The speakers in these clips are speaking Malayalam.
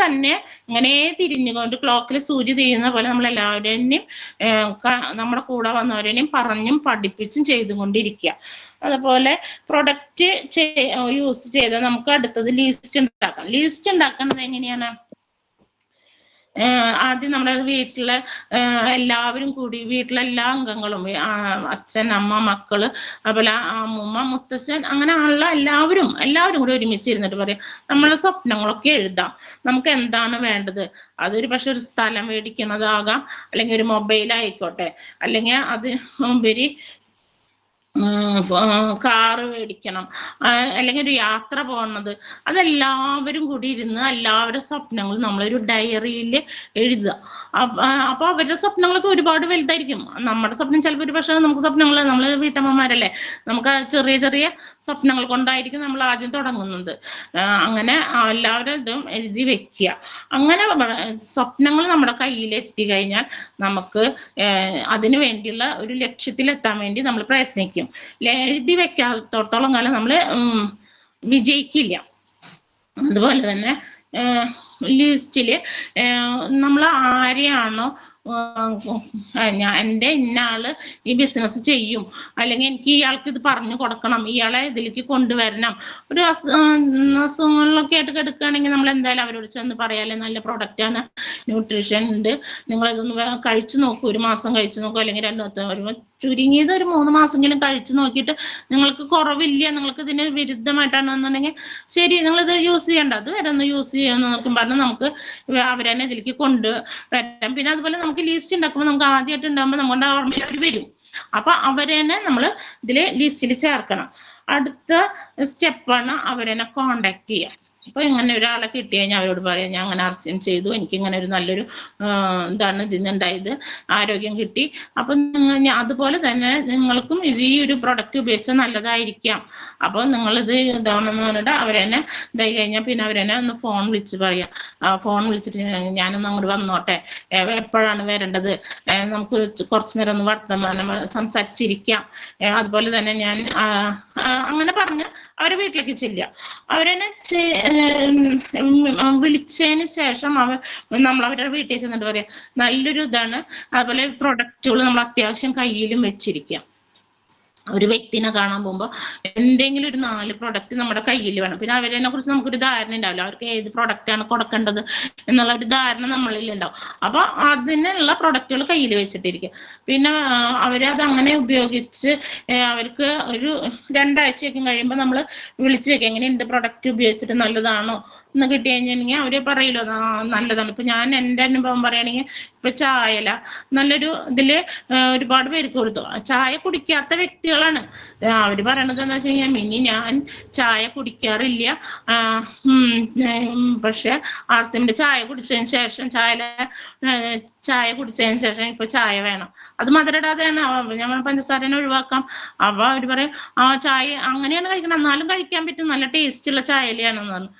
തന്നെ ഇങ്ങനെ തിരിഞ്ഞുകൊണ്ട് ക്ലോക്കിൽ സൂചി തിരിയുന്ന പോലെ നമ്മൾ എല്ലാവരെയും നമ്മുടെ കൂടെ വന്നവരെയും പറഞ്ഞും പഠിപ്പിച്ചും ചെയ്തുകൊണ്ടിരിക്കുക. അതുപോലെ പ്രൊഡക്റ്റ് യൂസ് ചെയ്ത് നമുക്ക് അടുത്തത് ലീസ്റ്റ് ഉണ്ടാക്കാം. ലീസ്റ്റ് ഉണ്ടാക്കുന്നത് എങ്ങനെയാണ്? ആദ്യം നമ്മുടെ വീട്ടിലെ എല്ലാവരും കൂടി, വീട്ടിലെ എല്ലാ അംഗങ്ങളും, അച്ഛൻ, അമ്മ, മക്കള്, അതുപോലെ അമ്മൂമ്മ, മുത്തശ്ശൻ, അങ്ങനെ ഉള്ള എല്ലാവരും കൂടി ഒരുമിച്ച് ഇരുന്നിട്ട് പറയാം, നമ്മളെ സ്വപ്നങ്ങളൊക്കെ എഴുതാം. നമുക്ക് എന്താണ് വേണ്ടത്? അതൊരു പക്ഷെ ഒരു സ്ഥലം മേടിക്കുന്നതാകാം, അല്ലെങ്കിൽ ഒരു മൊബൈൽ ആയിക്കോട്ടെ, അല്ലെങ്കിൽ അതിനുപരി കാറ് മേടിക്കണം, അല്ലെങ്കിൽ ഒരു യാത്ര പോകുന്നത്. അതെല്ലാവരും കൂടി ഇരുന്ന് എല്ലാവരുടെ സ്വപ്നങ്ങളും നമ്മളൊരു ഡയറിയിൽ എഴുതുക. അപ്പൊ അവരുടെ സ്വപ്നങ്ങളൊക്കെ ഒരുപാട് വലുതായിരിക്കും. നമ്മുടെ സ്വപ്നം ചിലപ്പോൾ ഒരു പക്ഷേ നമുക്ക് സ്വപ്നങ്ങൾ, നമ്മൾ വീട്ടമ്മമാരല്ലേ, നമുക്ക് ചെറിയ ചെറിയ സ്വപ്നങ്ങൾ കൊണ്ടായിരിക്കും നമ്മൾ ആദ്യം തുടങ്ങുന്നത്. അങ്ങനെ എല്ലാവരും ഇതും എഴുതി വെക്കുക. അങ്ങനെ സ്വപ്നങ്ങൾ നമ്മുടെ കയ്യിൽ എത്തിക്കഴിഞ്ഞാൽ നമുക്ക് അതിനു വേണ്ടിയുള്ള ഒരു ലക്ഷ്യത്തിലെത്താൻ വേണ്ടി നമ്മൾ പ്രയത്നിക്കും. എഴുതി വെക്കാത്തോളം കാലം നമ്മൾ വിജയിക്കില്ല. അതുപോലെ തന്നെ ലിസ്റ്റിൽ നമ്മൾ ആരെയാണോ എൻ്റെ ഇന്നയാള് ഈ ബിസിനസ് ചെയ്യും, അല്ലെങ്കിൽ എനിക്ക് ഇയാൾക്ക് ഇത് പറഞ്ഞു കൊടുക്കണം, ഇയാളെ ഇതിലേക്ക് കൊണ്ടുവരണം, ഒരു അസുഖങ്ങളിലൊക്കെ ആയിട്ട് കിടക്കുകയാണെങ്കിൽ നമ്മൾ എന്തായാലും അവരോട് ചെന്ന് പറയാല്ലേ, നല്ല പ്രൊഡക്റ്റാണ്, ന്യൂട്രീഷൻ ഉണ്ട്, നിങ്ങളിതൊന്ന് കഴിച്ചു നോക്കൂ, ഒരു മാസം കഴിച്ചു നോക്കൂ, അല്ലെങ്കിൽ 2 ചുരുങ്ങിയത് ഒരു 3 മാസമെങ്കിലും കഴിച്ചു നോക്കിയിട്ട് നിങ്ങൾക്ക് കുറവില്ല, നിങ്ങൾക്ക് ഇതിന് വിരുദ്ധമായിട്ടാണെന്നുണ്ടെങ്കിൽ ശരി, നിങ്ങളിത് യൂസ് ചെയ്യണ്ട, അത് വരെ ഒന്ന് യൂസ് ചെയ്യാന്ന് നോക്കും പറഞ്ഞാൽ നമുക്ക് അവരെന്നെ ഇതിലേക്ക് കൊണ്ടുവരാം. പിന്നെ അതുപോലെ നമുക്ക് ലിസ്റ്റ് ഉണ്ടാക്കുമ്പോൾ നമുക്ക് ആദ്യമായിട്ട് ഉണ്ടാകുമ്പോൾ നമ്മുടെ ഓർമ്മയിൽ അവർ വരും. അപ്പൊ അവരെന്നെ നമ്മൾ ഇതിൽ ലിസ്റ്റിൽ ചേർക്കണം. അടുത്ത സ്റ്റെപ്പാണ് അവരെന്നെ കോണ്ടാക്ട് ചെയ്യുക. അപ്പൊ ഇങ്ങനെ ഒരാളെ കിട്ടി കഴിഞ്ഞാൽ അവരോട് പറയാം, ഞാൻ അങ്ങനെ RCM ചെയ്തു, എനിക്ക് ഇങ്ങനെ ഒരു നല്ലൊരു ഇതാണ് ഇതിന്നുണ്ടായത്, ആരോഗ്യം കിട്ടി. അപ്പൊ അതുപോലെ തന്നെ നിങ്ങൾക്കും ഈ ഒരു പ്രൊഡക്റ്റ് ഉപയോഗിച്ചാൽ നല്ലതായിരിക്കാം. അപ്പൊ നിങ്ങളിത് ഇതാണെന്ന് പറഞ്ഞിട്ട് അവരെന്നെ ഇതായി കഴിഞ്ഞാൽ പിന്നെ അവരെന്നെ ഒന്ന് ഫോൺ വിളിച്ച് പറയാം. ഫോൺ വിളിച്ചിട്ട് ഞാനൊന്ന് അങ്ങോട്ട് വന്നോട്ടെ, എപ്പോഴാണ് വരേണ്ടത്, നമുക്ക് കുറച്ചു നേരം ഒന്ന് വർത്തമാനം സംസാരിച്ചിരിക്കാം, അതുപോലെ തന്നെ ഞാൻ അങ്ങനെ പറഞ്ഞ് അവരെ വീട്ടിലേക്ക് ചെല്ലുക. അവരെന്നെ വിളിച്ചതിന് ശേഷം നമ്മൾ അവരുടെ വീട്ടിൽ ചെന്നിട്ട് പറയാം, നല്ലൊരു ഇതാണ്, അതുപോലെ പ്രൊഡക്റ്റുകൾ നമ്മൾ അത്യാവശ്യം കയ്യിലും വെച്ചിരിക്കാം. ഒരു വ്യക്തിനെ കാണാൻ പോകുമ്പോൾ എന്തെങ്കിലും ഒരു 4 പ്രൊഡക്റ്റ് നമ്മുടെ കയ്യിൽ വേണം. പിന്നെ അവരെ കുറിച്ച് നമുക്കൊരു ധാരണ ഉണ്ടാവില്ല, അവർക്ക് ഏത് പ്രൊഡക്റ്റാണ് കൊടുക്കേണ്ടത് എന്നുള്ള ഒരു ധാരണ നമ്മളിൽ ഉണ്ടാവും. അപ്പൊ അതിനുള്ള പ്രൊഡക്റ്റുകൾ കയ്യിൽ വെച്ചിട്ടിരിക്കുക. പിന്നെ അവരത് അങ്ങനെ ഉപയോഗിച്ച് അവർക്ക് ഒരു 2 ആഴ്ചയൊക്കെ കഴിയുമ്പോൾ നമ്മൾ വിളിച്ചു വെക്കുക, എങ്ങനെയുണ്ട് പ്രൊഡക്റ്റ് ഉപയോഗിച്ചിട്ട്, നല്ലതാണോ എന്ന് കിട്ടി കഴിഞ്ഞിട്ടുണ്ടെങ്കിൽ അവര് പറയല്ലോ നല്ലതാണ്. ഇപ്പൊ ഞാൻ എൻ്റെ അനുഭവം പറയുകയാണെങ്കിൽ, ഇപ്പൊ ചായല നല്ലൊരു ഇതില് ഒരുപാട് പേർക്ക് കൊടുത്തു. ചായ കുടിക്കാത്ത വ്യക്തികളാണ് അവര് പറയണത് എന്താ വെച്ച് കഴിഞ്ഞാൽ, മിനി ഞാൻ ചായ കുടിക്കാറില്ല, പക്ഷെ RCMന്റെ ചായ കുടിച്ചതിന് ശേഷം ചായ കുടിച്ചതിന് ശേഷം ഇപ്പൊ ചായ വേണം, അത് മധുരടാതെയാണ്, നമ്മൾ പഞ്ചസാരനെ ഒഴിവാക്കാം. അപ്പൊ അവര് പറയും ചായ അങ്ങനെയാണ് കഴിക്കണം, എന്നാലും കഴിക്കാൻ പറ്റും, നല്ല ടേസ്റ്റ് ഉള്ള ചായലയാണെന്ന് പറഞ്ഞു.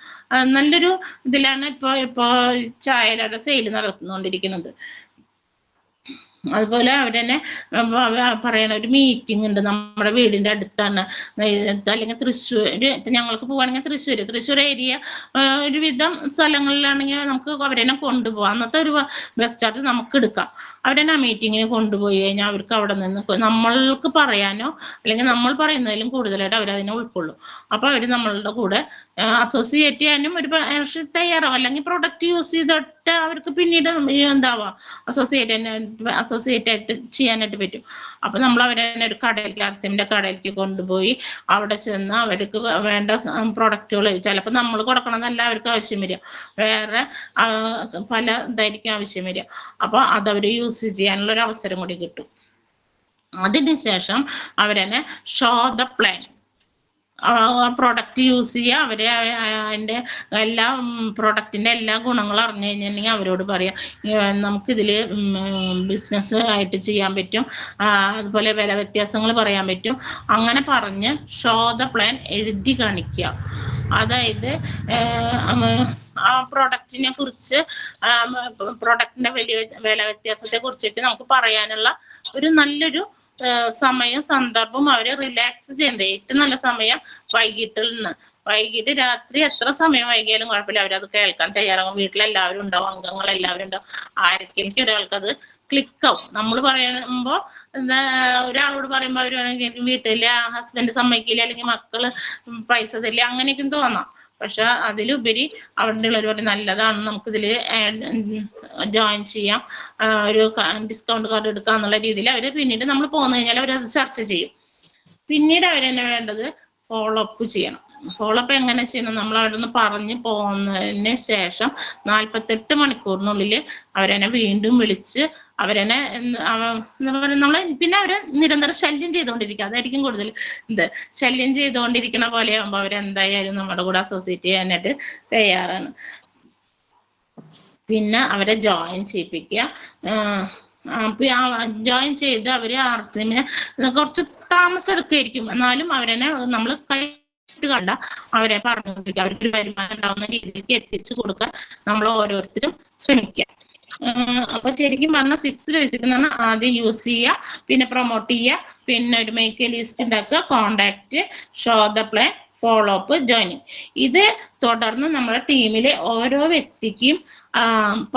നല്ലൊരു ഇതിലാണ് ഇപ്പൊ ചായയുടെ സെയിൽ നടന്നുകൊണ്ടിരിക്കുന്നത്. അതുപോലെ അവരെന്നെ പറയണ ഒരു മീറ്റിംഗ് ഉണ്ട് നമ്മുടെ വീടിന്റെ അടുത്താണ്, അല്ലെങ്കിൽ തൃശ്ശൂർ, ഇപ്പൊ ഞങ്ങൾക്ക് പോവാണെങ്കിൽ തൃശ്ശൂർ ഏരിയ ഒരുവിധം സ്ഥലങ്ങളിലാണെങ്കിൽ നമുക്ക് അവരെന്നെ കൊണ്ടുപോകാം. അന്നത്തെ ഒരു ബസ് ചാർജ് നമുക്ക് എടുക്കാം. അവരെന്നെ ആ മീറ്റിങ്ങിന് കൊണ്ടുപോയി കഴിഞ്ഞാൽ അവർക്ക് അവിടെ നിന്ന് നമ്മൾക്ക് പറയാനോ അല്ലെങ്കിൽ നമ്മൾ പറയുന്നതിലും കൂടുതലായിട്ട് അവരതിനെ ഉൾക്കൊള്ളും. അപ്പൊ അവര് നമ്മളുടെ കൂടെ അസോസിയേറ്റ് ചെയ്യാനും ഒരു തയ്യാറാവും. അല്ലെങ്കിൽ പ്രൊഡക്റ്റ് യൂസ് ചെയ്തിട്ട് അവർക്ക് പിന്നീട് എന്താവാം അസോസിയേറ്റ് ആയിട്ട് ചെയ്യാനായിട്ട് പറ്റും. അപ്പൊ നമ്മൾ അവരെ ഒരു കടയിലേക്ക്, RCMന്റെ കടയിലേക്ക് കൊണ്ടുപോയി അവിടെ ചെന്ന് അവർക്ക് വേണ്ട പ്രൊഡക്റ്റുകൾ, ചിലപ്പോൾ നമ്മൾ കൊടുക്കണമെന്നല്ല അവർക്ക് ആവശ്യം വരിക, വേറെ പല ഇതായിരിക്കും ആവശ്യം വരിക. അപ്പൊ അതവര് യൂസ് ചെയ്യാനുള്ള ഒരു അവസരം കൂടി കിട്ടും. അതിനുശേഷം അവരെന്നെ show the plan, product use ചെയ്യുക, അവരെ അതിൻ്റെ എല്ലാ പ്രൊഡക്റ്റിൻ്റെ എല്ലാ ഗുണങ്ങളും അറിഞ്ഞു കഴിഞ്ഞിട്ടുണ്ടെങ്കിൽ അവരോട് പറയാം, നമുക്കിതിൽ ബിസിനസ് ആയിട്ട് ചെയ്യാൻ പറ്റും, അതുപോലെ വില വ്യത്യാസങ്ങൾ പറയാൻ പറ്റും. അങ്ങനെ പറഞ്ഞ് ഷോ ദ പ്ലാൻ എഴുതി കാണിക്കുക. അതായത് ആ പ്രൊഡക്റ്റിനെ കുറിച്ച്, പ്രൊഡക്റ്റിന്റെ വില വ്യത്യാസത്തെ കുറിച്ചിട്ട് നമുക്ക് പറയാനുള്ള ഒരു നല്ലൊരു സമയം, സന്ദർഭം, അവരെ റിലാക്സ് ചെയ്യുന്നത് ഏറ്റവും നല്ല സമയം വൈകിട്ടിൽ നിന്ന് വൈകിട്ട് രാത്രി എത്ര സമയം വൈകിയാലും കുഴപ്പമില്ല, അവരത് കേൾക്കാൻ തയ്യാറാകും. വീട്ടിലെല്ലാവരും ഉണ്ടാവും, അംഗങ്ങൾ എല്ലാവരും ഉണ്ടാവും. ആർക്കെങ്കിലും ഒരാൾക്കത് ക്ലിക്കാവും. നമ്മൾ പറയുമ്പോൾ എന്താ, ഒരാളോട് പറയുമ്പോൾ അവർ വീട്ടിലെ ഹസ്ബൻഡ് സമ്മതിക്കില്ല, അല്ലെങ്കിൽ മക്കള് പൈസ തരില്ല, അങ്ങനെയൊക്കെ തോന്നാം. പക്ഷെ അതിലുപരി അവിടെ ഉള്ളവർ പറയും നല്ലതാണ്, നമുക്കിതിൽ ജോയിൻ ചെയ്യാം, ഒരു ഡിസ്കൗണ്ട് കാർഡ് എടുക്കാം എന്നുള്ള രീതിയിൽ അവർ പിന്നീട് നമ്മൾ പോന്നു കഴിഞ്ഞാൽ അവരത് ചർച്ച ചെയ്യും. പിന്നീട് അവരെന്നെ വേണ്ടത് ഫോളോ അപ്പ് ചെയ്യണം. ഫോളോ അപ്പ് എങ്ങനെ ചെയ്യണം? നമ്മൾ അവിടെ നിന്ന് പറഞ്ഞ് പോകുന്നതിന് ശേഷം 48 മണിക്കൂറിനുള്ളിൽ അവരെന്നെ വീണ്ടും വിളിച്ച് അവരെന്നെ എന്താ പറയുക, നമ്മളെ പിന്നെ അവരെ നിരന്തരം ശല്യം ചെയ്തുകൊണ്ടിരിക്കുക. അതായിരിക്കും കൂടുതൽ ശല്യം ചെയ്തുകൊണ്ടിരിക്കണ പോലെ ആകുമ്പോൾ അവരെന്തായാലും നമ്മുടെ കൂടെ അസോസിയേറ്റ് ചെയ്യാനായിട്ട് തയ്യാറാണ്. പിന്നെ അവരെ ജോയിൻ ചെയ്യിപ്പിക്കുക. ജോയിൻ ചെയ്ത് അവര് RCMന് കുറച്ച് താമസം എടുക്കുമായിരിക്കും, എന്നാലും അവരെന്നെ നമ്മൾ കണ്ട അവരെ പറഞ്ഞുകൊണ്ടിരിക്കുക. അവർക്ക് വരുമാനം ഉണ്ടാവുന്ന രീതിയിലേക്ക് എത്തിച്ചു കൊടുക്കാൻ നമ്മൾ ഓരോരുത്തരും ശ്രമിക്കുക. അപ്പൊ ശരിക്കും പറഞ്ഞാൽ 6 ബേസിക് എന്ന് പറഞ്ഞാൽ ആദ്യം യൂസ് ചെയ്യുക, പിന്നെ പ്രൊമോട്ട് ചെയ്യുക, പിന്നെ ഒരു മേക്ക് ലിസ്റ്റ് ഉണ്ടാക്കുക, contact, show the plan, follow up, joining. ഇത് തുടർന്ന് നമ്മുടെ ടീമിലെ ഓരോ വ്യക്തിക്കും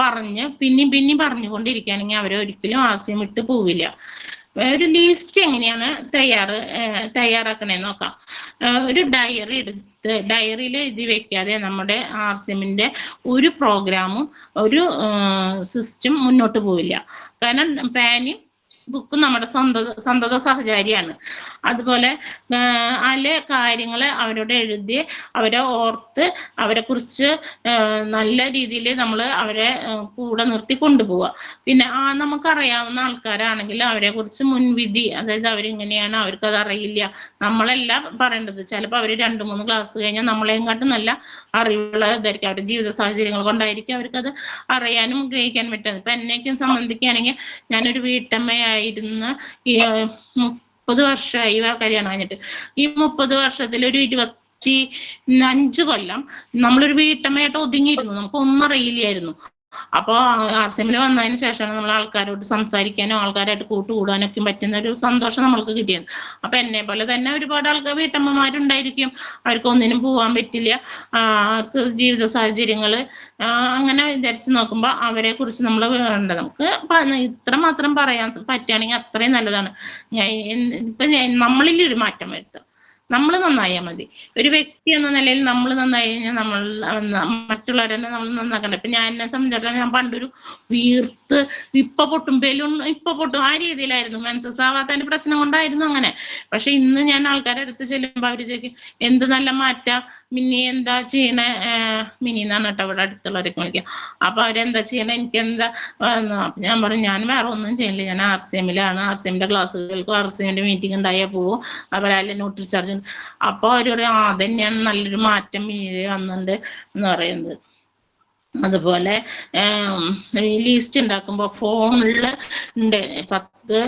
പറഞ്ഞ് പിന്നെയും പറഞ്ഞുകൊണ്ടിരിക്കുകയാണെങ്കിൽ അവരൊരിക്കലും RCM വിട്ട് പോവില്ല. ഒരു ലിസ്റ്റ് എങ്ങനെയാണ് തയ്യാറാക്കണേന്ന് നോക്കാം. ഒരു ഡയറി എടുത്ത് ഡയറിയിൽ എഴുതി വെക്കാതെ നമ്മുടെ RCMന്റെ ഒരു പ്രോഗ്രാമും ഒരു സിസ്റ്റം മുന്നോട്ട് പോവില്ല. കാരണം പാനും ബുക്കും നമ്മുടെ സ്വന്തത സഹചാരിയാണ്. അതുപോലെ അതിലെ കാര്യങ്ങൾ അവരോട് എഴുതി അവരെ ഓർത്ത് അവരെ കുറിച്ച് നല്ല രീതിയിൽ നമ്മൾ അവരെ കൂടെ നിർത്തി കൊണ്ടുപോവുക. പിന്നെ നമുക്കറിയാവുന്ന ആൾക്കാരാണെങ്കിൽ അവരെ കുറിച്ച് മുൻവിധി, അതായത് അവരിങ്ങനെയാണ്, അവർക്കത് അറിയില്ല, നമ്മളല്ല പറയേണ്ടത്. ചിലപ്പോൾ അവർ 2-3 ക്ലാസ് കഴിഞ്ഞാൽ നമ്മളെയും കാട്ടും നല്ല അറിവുള്ളതായിരിക്കും. അവരുടെ ജീവിത സാഹചര്യങ്ങൾ കൊണ്ടായിരിക്കും അവർക്കത് അറിയാനും ഗ്രഹിക്കാനും പറ്റുന്നത്. ഇപ്പൊ എന്നെയൊക്കെ സംബന്ധിക്കുകയാണെങ്കിൽ ഞാനൊരു വീട്ടമ്മയായിരുന്നു. ഈ 30 വർഷമായി കല്യാണം കഴിഞ്ഞിട്ട്. ഈ 30 വർഷത്തിൽ ഒരു 25 കൊല്ലം നമ്മളൊരു വീട്ടമ്മയായിട്ട് ഒതുങ്ങിയിരുന്നു, നമുക്കൊന്നും അറിയില്ലായിരുന്നു. അപ്പോൾ RCMൽ വന്നതിന് ശേഷമാണ് നമ്മൾ ആൾക്കാരോട് സംസാരിക്കാനും ആൾക്കാരായിട്ട് കൂട്ടുകൂടാനൊക്കെ പറ്റുന്ന ഒരു സന്തോഷം നമ്മൾക്ക് കിട്ടിയത്. അപ്പൊ എന്നെ പോലെ തന്നെ ഒരുപാട് ആൾക്കാർ വീട്ടമ്മമാരുണ്ടായിരിക്കും, അവർക്ക് ഒന്നിനും പോകാൻ പറ്റില്ല, അവർക്ക് ജീവിത സാഹചര്യങ്ങൾ അങ്ങനെ വിചാരിച്ച് നോക്കുമ്പോൾ അവരെ കുറിച്ച് നമ്മൾ വേണ്ട, നമുക്ക് ഇത്ര മാത്രം പറയാൻ പറ്റുകയാണെങ്കിൽ അത്രയും നല്ലതാണ്. ഇപ്പൊ നമ്മളിൽ ഒരു മാറ്റം വരുത്തുക, നമ്മൾ നന്നായാൽ മതി. ഒരു വ്യക്തി എന്ന നിലയിൽ നമ്മൾ നന്നായി കഴിഞ്ഞാൽ നമ്മൾ മറ്റുള്ളവരെന്നെ നമ്മൾ നന്നാക്കണ്ട. ഇപ്പൊ ഞാൻ എന്നെ സംബന്ധിച്ചിടത്തോളം ഞാൻ പണ്ടൊരു വീർത്ത് ഇപ്പൊ പൊട്ടും ആ രീതിയിലായിരുന്നു. മെൻസസ് ആവാത്തതിന്റെ പ്രശ്നം കൊണ്ടായിരുന്നു അങ്ങനെ. പക്ഷെ ഇന്ന് ഞാൻ ആൾക്കാരെ അടുത്ത് ചെല്ലുമ്പോൾ അവര് ചോദിക്കും എന്ത് നല്ല മാറ്റാ മിനി, എന്താ ചെയ്യണേ? മിനി എന്നാണ് കേട്ടോ ഇവിടെ അടുത്തുള്ളവരൊക്കെ വിളിക്കുക. അപ്പൊ അവരെന്താ ചെയ്യണേ, എനിക്കെന്താ? ഞാൻ പറഞ്ഞു ഞാൻ വേറെ ഒന്നും ചെയ്യില്ല, ഞാൻ RCMലാണ്, RCMന്റെ ക്ലാസ്സുകൾക്കും RCMന്റെ മീറ്റിംഗ് ഉണ്ടായാൽ പോവും, അതുപോലെ അതിൽ ന്യൂട്രി ചാർജ്. അപ്പൊ അവര് പറയും അതന്നെയാണ് നല്ലൊരു മാറ്റം വന്നിട്ടുണ്ട് എന്ന് പറയുന്നത്. അതുപോലെ ലിസ്റ്റ് ഉണ്ടാക്കുമ്പോൾ ഫോണിൽ ഉണ്ട് 10,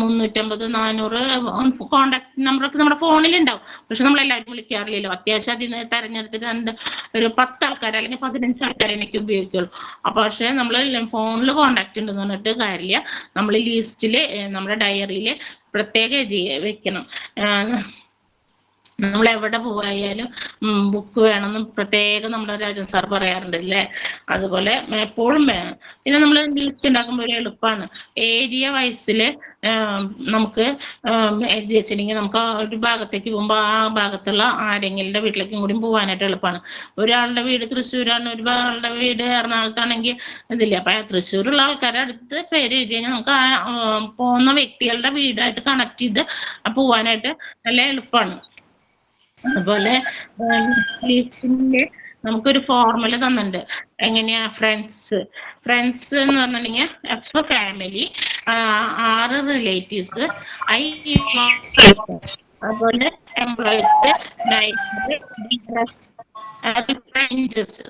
350, 400 കോണ്ടാക്ട് നമ്പറൊക്കെ നമ്മുടെ ഫോണിൽ ഉണ്ടാവും. പക്ഷെ നമ്മളെല്ലാവരും വിളിക്കാറില്ലല്ലോ. അത്യാവശ്യം അതിൽ നിന്ന് തെരഞ്ഞെടുത്തിട്ട് ഒരു 10 ആൾക്കാർ അല്ലെങ്കിൽ 15 ആൾക്കാരെ എനിക്ക് ഉപയോഗിക്കുള്ളൂ. അപ്പൊ പക്ഷെ നമ്മൾ ഫോണിൽ കോണ്ടാക്ട് ഉണ്ടെന്ന് പറഞ്ഞിട്ട് കാര്യമില്ല, നമ്മൾ ലിസ്റ്റിൽ നമ്മുടെ ഡയറിയിൽ പ്രത്യേകം എഴുതി വെക്കണം. നമ്മൾ എവിടെ പോയാലും ബുക്ക് വേണമെന്ന് പ്രത്യേകം നമ്മുടെ രാജൻ സാർ പറയാറുണ്ട് അല്ലേ? അതുപോലെ എപ്പോഴും വേണം. പിന്നെ നമ്മൾ ലിസ്റ്റ് ഉണ്ടാക്കുമ്പോൾ ഒരു എളുപ്പമാണ്, ഏരിയ വൈസിൽ നമുക്ക് എഴുതി വെച്ചിട്ടുണ്ടെങ്കിൽ നമുക്ക് ആ ഒരു ഭാഗത്തേക്ക് പോകുമ്പോൾ ആ ഭാഗത്തുള്ള ആരെങ്കിലും വീട്ടിലേക്കും കൂടി പോകാനായിട്ട് എളുപ്പമാണ്. ഒരാളുടെ വീട് തൃശ്ശൂരാണ്, ഒരാളുടെ വീട് എറണാകുളത്താണെങ്കിൽ ഇതില്ല. അപ്പൊ തൃശ്ശൂരുള്ള ആൾക്കാരുടെ അടുത്ത് പേര് എഴുതി കഴിഞ്ഞാൽ നമുക്ക് പോകുന്ന വ്യക്തികളുടെ വീടായിട്ട് കണക്ട് ചെയ്ത് പോവാനായിട്ട് നല്ല എളുപ്പമാണ്. അതുപോലെ ലിസ്റ്റില് നമുക്കൊരു ഫോർമുല തന്നിട്ടുണ്ട്. എങ്ങനെയാ? ഫ്രണ്ട്സ് എന്ന് പറഞ്ഞിട്ടുണ്ടെങ്കിൽ F ഫാമിലി, 6 റിലേറ്റീവ്സ്, I അതുപോലെ എംപ്ലോയീസ്,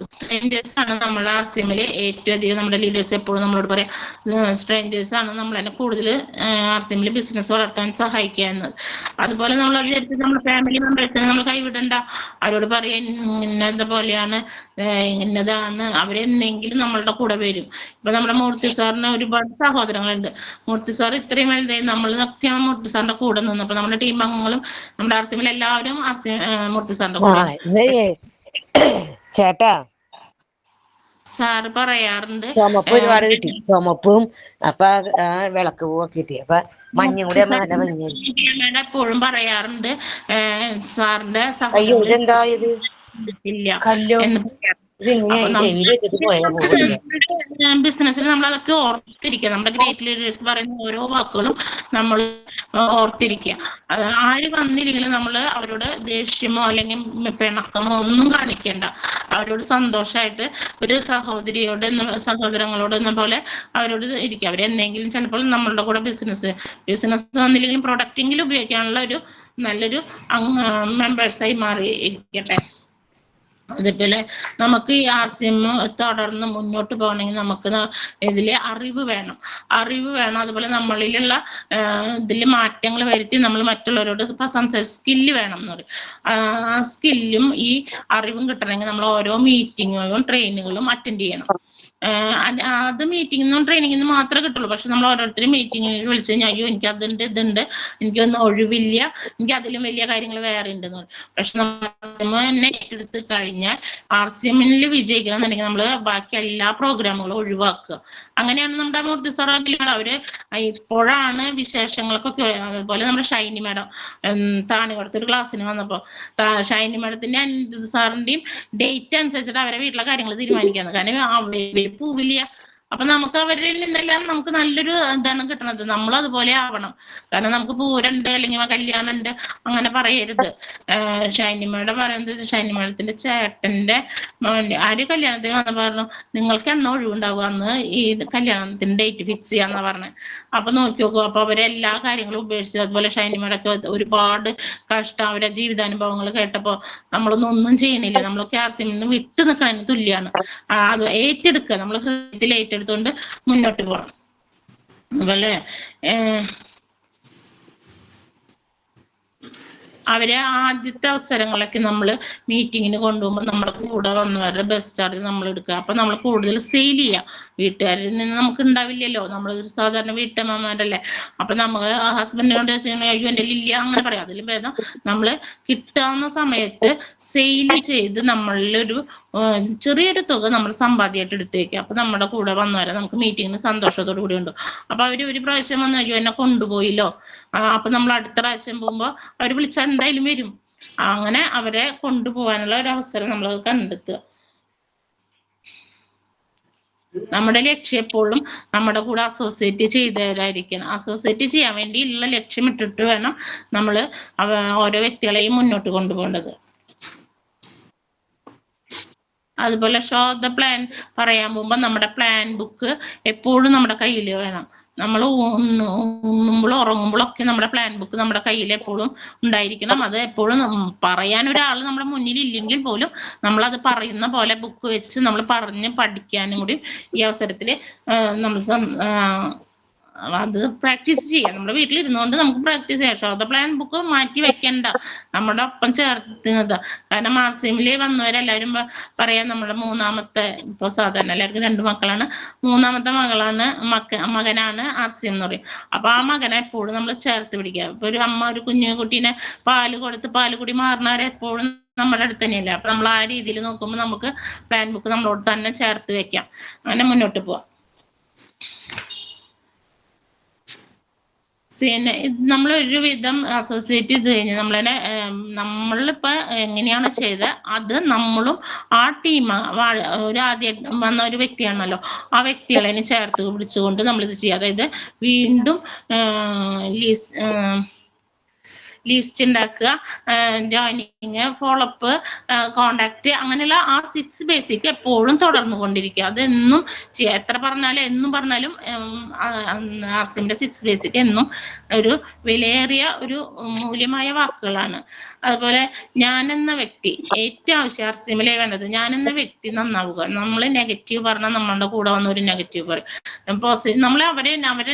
സ്ട്രേഞ്ചേഴ്സ് ആണ് നമ്മൾ RCMല് ഏറ്റവും അധികം നമ്മുടെ ലീഡേഴ്സ് എപ്പോഴും നമ്മളോട് പറയാം, സ്ട്രേഞ്ചേഴ്സ് ആണ് നമ്മളെ കൂടുതൽ RCMല് ബിസിനസ് വളർത്താൻ സഹായിക്കുക എന്നത്. അതുപോലെ നമ്മൾ അത് നമ്മുടെ ഫാമിലി മെമ്പേഴ്സിനെ നമ്മൾ കൈവിടണ്ട, അവരോട് പറയാൻ ഇന്നത്തെ പോലെയാണ്, ഇന്നതാണ്, അവരെന്തെങ്കിലും നമ്മളുടെ കൂടെ വരും. ഇപ്പൊ നമ്മുടെ മൂർത്തി സാറിന് ഒരുപാട് സഹോദരങ്ങളുണ്ട്. മൂർത്തി സാർ ഇത്രയും വലുതായി നമ്മൾ സത്യം മൂർത്തി സാറിന്റെ കൂടെ നിന്നപ്പോ നമ്മുടെ ടീം അംഗങ്ങളും നമ്മുടെ RCMൽ എല്ലാവരും മൂർത്തി സാറിന്റെ കൂടെ. ചേട്ടാ സാറ് പറയാറുണ്ട് ചുമപ്പ് ഒരുപാട് കിട്ടി, ചുമപ്പും അപ്പൊ വിളക്ക് പൂവൊക്കെ കിട്ടി, അപ്പൊ മഞ്ഞും കൂടി ആകുമ്പോ നല്ല ഭംഗിയായി. എപ്പോഴും പറയാറുണ്ട് സാറിന്റെ അയ്യോ ഇതെന്താ ഇത് ഇല്ല കല്ലോ, ബിസിനസ്സിൽ നമ്മൾ അതൊക്കെ ഓർത്തിരിക്കുക. നമ്മുടെ ഗ്രേറ്റ് ലീഡേഴ്സ് പറയുന്ന ഓരോ വാക്കുകളും നമ്മൾ ഓർത്തിരിക്കുക. അത് ആര് വന്നില്ലെങ്കിലും നമ്മൾ അവരോട് ദേഷ്യമോ അല്ലെങ്കിൽ പിണക്കമോ ഒന്നും കാണിക്കേണ്ട. അവരോട് സന്തോഷമായിട്ട് ഒരു സഹോദരിയോട് സഹോദരങ്ങളോട് എന്ന പോലെ അവരോട് ഇരിക്കുക. അവരെന്തെങ്കിലും ചിലപ്പോൾ നമ്മളുടെ കൂടെ ബിസിനസ് വന്നില്ലെങ്കിലും പ്രൊഡക്റ്റെങ്കിലും ഉപയോഗിക്കാനുള്ള ഒരു നല്ലൊരു മെമ്പേഴ്സായി മാറി ഇരിക്കട്ടെ. അതുപോലെ നമുക്ക് ഈ RCM തുടർന്ന് മുന്നോട്ട് പോകണമെങ്കിൽ നമുക്ക് ഇതില് അറിവ് വേണം. അതുപോലെ നമ്മളിലുള്ള ഇതിൽ മാറ്റങ്ങൾ വരുത്തി നമ്മൾ മറ്റുള്ളവരോട് സ്കില്ല് വേണം എന്ന് പറയും. ആ സ്കില്ലും ഈ അറിവും കിട്ടണമെങ്കിൽ നമ്മൾ ഓരോ മീറ്റിങ്ങുകളും ട്രെയിനിങ്ങുകളും അറ്റൻഡ് ചെയ്യണം. അത് മീറ്റിംഗിന്നും ട്രെയിനിങ്ങിന്നും മാത്രമേ കിട്ടുള്ളൂ. പക്ഷെ നമ്മൾ ഓരോരുത്തരും മീറ്റിങ്ങിൽ വിളിച്ചു കഴിഞ്ഞാൽ അയ്യോ എനിക്ക് അതുണ്ട് ഇതുണ്ട്, എനിക്കൊന്നും ഒഴിവില്ല, എനിക്ക് അതിലും വലിയ കാര്യങ്ങൾ വേറെ ഉണ്ടെന്ന് പറയും. പക്ഷെ നമ്മൾ തന്നെ ഏറ്റെടുത്ത് കഴിഞ്ഞാൽ RCMൽ വിജയിക്കണം എന്നുണ്ടെങ്കിൽ നമ്മൾ ബാക്കി എല്ലാ പ്രോഗ്രാമുകളും ഒഴിവാക്കുക. അങ്ങനെയാണ് നമ്മുടെ മൂർത്തി സാറാങ്കിലും അവര് ഇപ്പോഴാണ് വിശേഷങ്ങൾക്കൊക്കെ. അതുപോലെ നമ്മുടെ ഷൈനി മാഡം താണികൊടുത്തൊരു ക്ലാസ്സിന് വന്നപ്പോ ഷൈനി മാഡത്തിന്റെ അനിരുദ്ധ സാറിന്റെയും ഡേറ്റ് അനുസരിച്ചിട്ട് അവരെ വീട്ടിലെ കാര്യങ്ങൾ തീരുമാനിക്കാന്ന്. കാരണം പൂവില്ല. അപ്പൊ നമുക്ക് അവരിൽ നിന്നെല്ലാം നമുക്ക് നല്ലൊരു ഇതാണ് കിട്ടണത്. നമ്മൾ അതുപോലെ ആവണം. കാരണം നമുക്ക് പൂരണ്ട് അല്ലെങ്കിൽ കല്യാണം ഉണ്ട് അങ്ങനെ പറയരുത്. ഷൈനിമയുടെ പറയുന്നത് ഷൈനിമേടത്തിന്റെ ചേട്ടന്റെ ആര് കല്യാണത്തിന് വന്ന് പറഞ്ഞു നിങ്ങൾക്ക് എന്നാ ഒഴിവുണ്ടാവുക അന്ന് ഈ കല്യാണത്തിന്റെ ഡേറ്റ് ഫിക്സ് ചെയ്യാന്നാ പറഞ്ഞത്. അപ്പൊ നോക്കി നോക്കൂ, അപ്പൊ അവരെല്ലാ കാര്യങ്ങളും ഉപേക്ഷിച്ചു. അതുപോലെ ഷൈനിമേടൊക്കെ ഒരുപാട് കഷ്ടം, അവരെ ജീവിതാനുഭവങ്ങൾ കേട്ടപ്പോ നമ്മളൊന്നും ചെയ്യണില്ല. നമ്മളൊക്കെ RCMൽ നിന്ന് വിട്ടു നിൽക്കണതിന് തുല്യാണ്. അത് ഏറ്റെടുക്കുക, നമ്മൾ ഹൃദയത്തിൽ ഏറ്റെടുത്തുകൊണ്ട് മുന്നോട്ട് പോകണം. അതുപോലെ അവരെ ആദ്യത്തെ അവസരങ്ങളൊക്കെ നമ്മൾ മീറ്റിങ്ങിന് കൊണ്ടുപോകുമ്പോൾ നമ്മുടെ കൂടെ വന്നവരുടെ ബസ് ചാർജ് നമ്മൾ എടുക്കുക. അപ്പൊ നമ്മൾ കൂടുതൽ സെയിൽ ചെയ്യുക. വീട്ടുകാരിൽ നിന്ന് നമുക്ക് ഉണ്ടാവില്ലല്ലോ, നമ്മൾ സാധാരണ വീട്ടമ്മമാരല്ലേ. അപ്പൊ നമ്മൾ ഹസ്ബൻഡിനോട് അയ്യോ എൻ്റെ ഇല്ല അങ്ങനെ പറയാം. അതിലും ഭേദം നമ്മൾ കിട്ടാവുന്ന സമയത്ത് സെയിൽ ചെയ്ത് നമ്മളിലൊരു ചെറിയൊരു തുക നമ്മൾ സമ്പാദ്യമായിട്ട് എടുത്തു വെക്കുക. അപ്പൊ നമ്മുടെ കൂടെ വന്നവരെ നമുക്ക് മീറ്റിങ്ങിന് സന്തോഷത്തോടു കൂടി ഉണ്ട്. അപ്പൊ അവര് ഒരു പ്രാവശ്യം വന്നു അയ്യോ എന്നെ കൊണ്ടുപോയില്ലോ, അപ്പൊ നമ്മൾ അടുത്ത പ്രാവശ്യം പോകുമ്പോ അവര് വിളിച്ചാൽ എന്തായാലും വരും. അങ്ങനെ അവരെ കൊണ്ടുപോകാനുള്ള ഒരു അവസരം നമ്മൾ കണ്ടെത്തുക. നമ്മുടെ ലക്ഷ്യം എപ്പോഴും നമ്മുടെ കൂടെ അസോസിയേറ്റ് ചെയ്തവരായിരിക്കണം. അസോസിയേറ്റ് ചെയ്യാൻ വേണ്ടിയുള്ള ലക്ഷ്യം ഇട്ടിട്ട് വേണം നമ്മൾ ഓരോ വ്യക്തികളെയും മുന്നോട്ട് കൊണ്ടുപോകേണ്ടത്. അതുപോലെ ഷോ ദ പ്ലാൻ പറയാൻ പോകുമ്പോൾ നമ്മുടെ പ്ലാൻ ബുക്ക് എപ്പോഴും നമ്മുടെ കയ്യിൽ വേണം. നമ്മൾ ഉണ്ണുമ്പോഴും ഉറങ്ങുമ്പോഴൊക്കെ നമ്മുടെ പ്ലാൻ ബുക്ക് നമ്മുടെ കയ്യിൽ എപ്പോഴും ഉണ്ടായിരിക്കണം. അത് എപ്പോഴും പറയാൻ ഒരാൾ നമ്മുടെ മുന്നിൽ ഇല്ലെങ്കിൽ പോലും നമ്മളത് പറയുന്ന പോലെ ബുക്ക് വെച്ച് നമ്മൾ പറഞ്ഞ് പഠിക്കാനും കൂടി ഈ അവസരത്തിൽ നമ്മൾ അത് പ്രാക്ടീസ് ചെയ്യാം. നമ്മുടെ വീട്ടിലിരുന്നുകൊണ്ട് നമുക്ക് പ്രാക്ടീസ് ചെയ്യാം. ഷോ ദ പ്ലാൻ ബുക്ക് മാറ്റി വെക്കണ്ട, നമ്മുടെ ഒപ്പം ചേർത്തുന്നത്. കാരണം RCMല് വന്നവരെല്ലാവരും പറയാം നമ്മുടെ മൂന്നാമത്തെ, ഇപ്പൊ സാധാരണ എല്ലാവർക്കും 2 മക്കളാണ്, മൂന്നാമത്തെ മകനാണ് RCM എന്ന് പറയും. അപ്പൊ ആ മകനെ എപ്പോഴും നമ്മൾ ചേർത്ത് പിടിക്കുക. ഇപ്പൊ ഒരു അമ്മ ഒരു കുഞ്ഞു കുട്ടീനെ പാല് കൊടുത്ത് പാലുകുടി മാറുന്നവരെ എപ്പോഴും നമ്മുടെ അടുത്ത് തന്നെയല്ലേ. അപ്പൊ നമ്മൾ ആ രീതിയിൽ നോക്കുമ്പോൾ നമുക്ക് പ്ലാൻ ബുക്ക് നമ്മളോട് തന്നെ ചേർത്ത് വെക്കാം. അങ്ങനെ മുന്നോട്ട് പോവാം. പിന്നെ നമ്മൾ ഒരു വിധം അസോസിയേറ്റ് ചെയ്ത് കഴിഞ്ഞാൽ നമ്മളിപ്പോ എങ്ങനെയാണ് ചെയ്തത് അത് നമ്മളും ആ ടീം ഒരു ആദ്യം വന്ന ഒരു വ്യക്തിയാണല്ലോ, ആ വ്യക്തികളെ ചേർത്ത് പിടിച്ചുകൊണ്ട് നമ്മളിത് ചെയ്യുക. അതായത് വീണ്ടും ലിസ്റ്റ് ഉണ്ടാക്കുക, ജോയിനിങ്, ഫോളോഅപ്പ്, കോണ്ടാക്ട്, അങ്ങനെയുള്ള ആ 6 ബേസിക് എപ്പോഴും തുടർന്നു കൊണ്ടിരിക്കുക. അതെന്നും എത്ര പറഞ്ഞാലും എന്നും പറഞ്ഞാലും ആർസിമിന്റെ 6 ബേസിക് എന്നും ഒരു വിലയേറിയ ഒരു മൂല്യമായ വാക്കുകളാണ്. അതുപോലെ ഞാനെന്ന വ്യക്തി ഏറ്റവും ആവശ്യം ആർസിമിലെ വേണ്ടത്, ഞാനെന്ന വ്യക്തി നന്നാവുക. നമ്മൾ നെഗറ്റീവ് പറഞ്ഞാൽ നമ്മളുടെ കൂടെ വന്ന ഒരു നെഗറ്റീവ് പറയും, നമ്മൾ അവരെ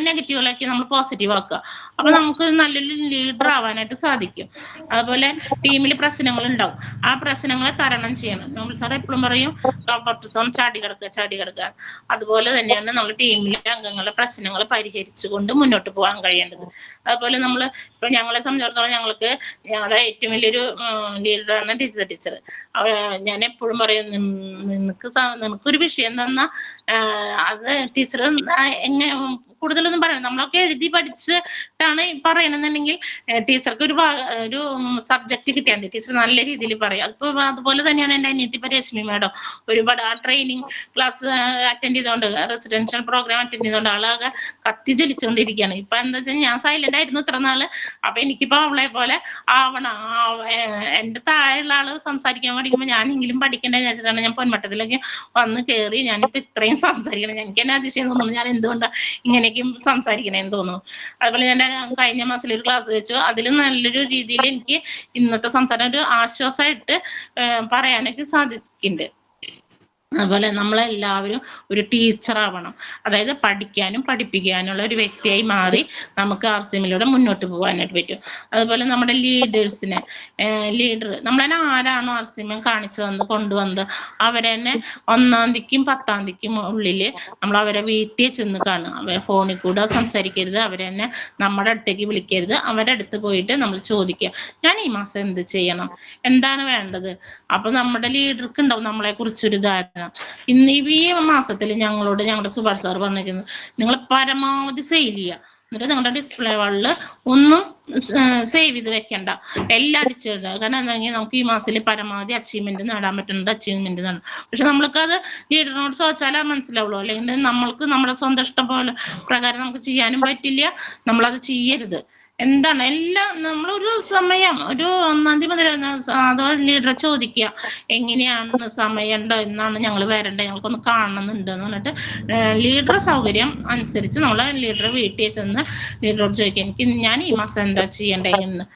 നെഗറ്റീവുകളാക്കി നമ്മൾ പോസിറ്റീവ് ആക്കുക. അപ്പൊ നമുക്ക് നല്ലൊരു ലീഡർ ആവാനായിട്ട് സാധിക്കും. അതുപോലെ ടീമിൽ പ്രശ്നങ്ങൾ ഉണ്ടാവും, ആ പ്രശ്നങ്ങളെ തരണം ചെയ്യണം. നമ്മൾ സാർ എപ്പോഴും പറയും കംഫർട്ട് സോൺ ചാടി കിടക്കുക. അതുപോലെ തന്നെയാണ് നമ്മൾ ടീമിലെ അംഗങ്ങളുടെ പ്രശ്നങ്ങൾ പരിഹരിച്ചുകൊണ്ട് മുന്നോട്ട് പോകാൻ കഴിയേണ്ടത്. അതുപോലെ നമ്മൾ ഇപ്പൊ ഞങ്ങളെ സംബന്ധിച്ചിടത്തോളം ഞങ്ങളുടെ ഏറ്റവും വലിയൊരു ലീഡറാണ് ടീച്ചർ. ഞാൻ എപ്പോഴും പറയും, നിനക്കൊരു വിഷയം തന്നാ അത് ടീച്ചർ എങ്ങനെ കൂടുതലൊന്നും പറയണം, നമ്മളൊക്കെ എഴുതി പഠിച്ചിട്ടാണ് പറയണമെന്നുണ്ടെങ്കിൽ ടീച്ചർക്ക് ഒരു സബ്ജക്റ്റ് കിട്ടിയാൽ മതി, ടീച്ചർ നല്ല രീതിയിൽ പറയും. അതുപോലെ തന്നെയാണ് എൻ്റെ അനിയത്തി രശ്മി മാഡം. ഒരുപാട് ആ ട്രെയിനിങ് ക്ലാസ് അറ്റൻഡ് ചെയ്തുകൊണ്ട്, റെസിഡൻഷ്യൽ പ്രോഗ്രാം അറ്റൻഡ് ചെയ്തുകൊണ്ട് ആളാകെ കത്തിച്ചടിച്ചുകൊണ്ടിരിക്കുകയാണ്. ഇപ്പൊ എന്താ വെച്ചാൽ ഞാൻ സൈലന്റ് ആയിരുന്നു ഇത്ര നാള്, അപ്പൊ എനിക്കിപ്പോ അവളെ പോലെ ആവണം. എന്റെ താഴെയുള്ള ആള് സംസാരിക്കാൻ പഠിക്കുമ്പോൾ ഞാനെങ്കിലും പഠിക്കേണ്ടത് വെച്ചിട്ടാണ് ഞാൻ പൊന്മട്ടത്തിലേക്ക് വന്ന് കയറി. ഞാനിപ്പോ ഇത്രയും സംസാരിക്കണം, എനിക്ക് തന്നെ അതിശയം തോന്നുന്നു, ഞാൻ എന്തുകൊണ്ടാണ് ഇങ്ങനെയൊക്കെ സംസാരിക്കണേന്ന് തോന്നുന്നു. അതുപോലെ ഞാൻ കഴിഞ്ഞ മാസത്തിൽ ഒരു ക്ലാസ് വെച്ചു, അതിൽ നല്ലൊരു രീതിയിൽ എനിക്ക് ഇന്നത്തെ സംസാരം ഒരു ആശ്വാസമായിട്ട് പറയാനൊക്കെ സാധിക്കുന്നുണ്ട്. അതുപോലെ നമ്മളെല്ലാവരും ഒരു ടീച്ചർ ആവണം, അതായത് പഠിക്കാനും പഠിപ്പിക്കാനുള്ള ഒരു വ്യക്തിയായി മാറി നമുക്ക് ആർസിമിലൂടെ മുന്നോട്ട് പോകാനായിട്ട് പറ്റും. അതുപോലെ നമ്മുടെ ലീഡർ നമ്മളെ ആരാണോ ആർസിമം കാണിച്ചു കൊണ്ടുവന്നത് അവരെ തന്നെ 1-ാം തീയതിക്കും 10-ാം തീയതിക്കും ഉള്ളില് നമ്മൾ അവരെ വീട്ടിൽ ചെന്ന് കാണുക. അവരെ ഫോണിൽ കൂടെ സംസാരിക്കരുത്, അവരെ തന്നെ നമ്മുടെ അടുത്തേക്ക് വിളിക്കരുത്. അവരുടെ അടുത്ത് പോയിട്ട് നമ്മൾ ചോദിക്കുക, ഞാൻ ഈ മാസം എന്ത് ചെയ്യണം, എന്താണ് വേണ്ടത്. അപ്പൊ നമ്മുടെ ലീഡർക്ക് ഉണ്ടാവും നമ്മളെ കുറിച്ചൊരു ധാരണ. ഇന്ന് ഈ മാസത്തിൽ ഞങ്ങളുടെ സുഭാഷ് സാർ പറഞ്ഞിരിക്കുന്നത്, നിങ്ങൾ പരമാവധി സെയിൽ ചെയ്യുക, എന്നിട്ട് നിങ്ങളുടെ ഡിസ്പ്ലേ വാളിൽ ഒന്നും സേവ് ചെയ്ത് വെക്കണ്ട, എല്ലാം അടിച്ചിടുക. കാരണം എന്താണെങ്കിൽ നമുക്ക് ഈ മാസത്തിൽ പരമാവധി അച്ചീവ്മെന്റ് നേടാൻ പറ്റുന്നത് അച്ചീവ്മെന്റ് നേടണം. പക്ഷെ നമ്മൾക്കത് ലീഡറിനോട് ചോദിച്ചാലേ മനസ്സിലാവുള്ളൂ, അല്ലെങ്കിൽ നമ്മൾക്ക് നമ്മുടെ സ്വന്തം ഇഷ്ടം പോലെ പ്രകാരം നമുക്ക് ചെയ്യാനും പറ്റില്ല. നമ്മളത് ചെയ്യരുത്. എന്താണ് എല്ലാം നമ്മളൊരു സമയം ഒരു 1-ാം തീയതി മുതൽ അഥവാ ലീഡറെ ചോദിക്കുക, എങ്ങനെയാണ് സമയം ഉണ്ടോ, എന്നാണ് ഞങ്ങൾ വരേണ്ടത്, ഞങ്ങൾക്കൊന്ന് കാണണമെന്നുണ്ട് എന്ന് പറഞ്ഞിട്ട് ലീഡറെ സൗകര്യം അനുസരിച്ച് നമ്മളെ ലീഡറെ വീട്ടിൽ ചെന്ന് ലീഡറോട് ചോദിക്കുക, ഞാൻ ഈ മാസം എന്താ ചെയ്യേണ്ടതെന്ന്.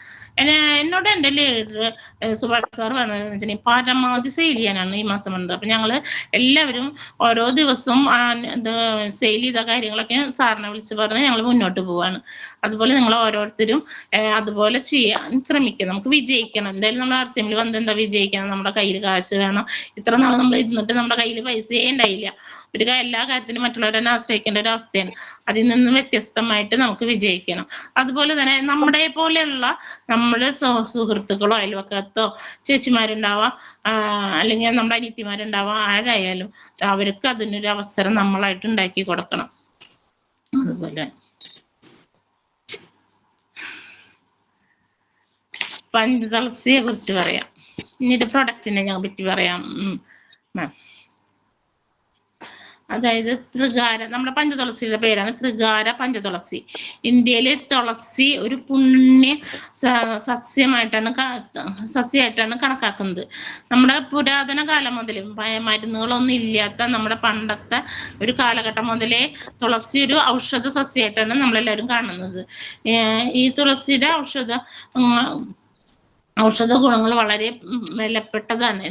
എന്നോട് എൻ്റെ ലീഡർ സുഭാഷ് സാർ പറഞ്ഞതെന്ന് വെച്ചാൽ പരമാവധി സെയിൽ ചെയ്യാനാണ് ഈ മാസം വന്നത്. അപ്പൊ ഞങ്ങള് എല്ലാവരും ഓരോ ദിവസവും സെയിൽ ചെയ്ത കാര്യങ്ങളൊക്കെ സാറിനെ വിളിച്ച് പറഞ്ഞ് ഞങ്ങൾ മുന്നോട്ട് പോവാണ്. അതുപോലെ നിങ്ങൾ ഓരോരുത്തരും അതുപോലെ ചെയ്യാൻ ശ്രമിക്കുക. നമുക്ക് വിജയിക്കണം, എന്തായാലും നമ്മൾ ആർസിഎമ്മിൽ വന്ന് എന്താ വിജയിക്കണം, നമ്മുടെ കയ്യിൽ കാശ് വേണം. ഇത്ര നാൾ നമ്മൾ ഇരുന്നിട്ട് നമ്മുടെ കയ്യിൽ പൈസയേ ഉണ്ടായില്ല. എല്ലാ കാര്യത്തിനും മറ്റുള്ളവരെ ആശ്രയിക്കേണ്ട ഒരു അവസ്ഥയാണ്. അതിൽ നിന്ന് വ്യത്യസ്തമായിട്ട് നമുക്ക് വിജയിക്കണം. അതുപോലെ തന്നെ നമ്മുടെ പോലെയുള്ള നമ്മുടെ സുഹൃത്തുക്കളോ അയൽവക്കത്തോ ചേച്ചിമാരുണ്ടാവാം, അല്ലെങ്കിൽ നമ്മുടെ അനിയത്തിമാരുണ്ടാവാം, ആരായാലും അവർക്ക് അതിനൊരു അവസരം നമ്മളായിട്ട് ഉണ്ടാക്കി കൊടുക്കണം. അതുപോലെ പഞ്ചതുളസിയെ കുറിച്ച് പറയാം, പിന്നീട് പ്രൊഡക്റ്റിനെ ഞാൻ പറ്റി പറയാം മാം. അതായത് ത്രികാര, നമ്മുടെ പഞ്ചതുളസിയുടെ പേരാണ് ത്രികാര പഞ്ചതുളസി. ഇന്ത്യയിലെ തുളസി ഒരു പുണ്യ സസ്യമായിട്ടാണ് കണക്കാക്കുന്നത്. നമ്മുടെ പുരാതന കാലം മുതൽ മരുന്നുകളൊന്നും ഇല്ലാത്ത നമ്മുടെ പണ്ടത്തെ ഒരു കാലഘട്ടം മുതലേ തുളസി ഒരു ഔഷധ സസ്യമായിട്ടാണ് നമ്മളെല്ലാവരും കാണുന്നത്. ഈ തുളസിയുടെ ഔഷധ ഗുണങ്ങൾ വളരെ വിലപ്പെട്ടതാണ്.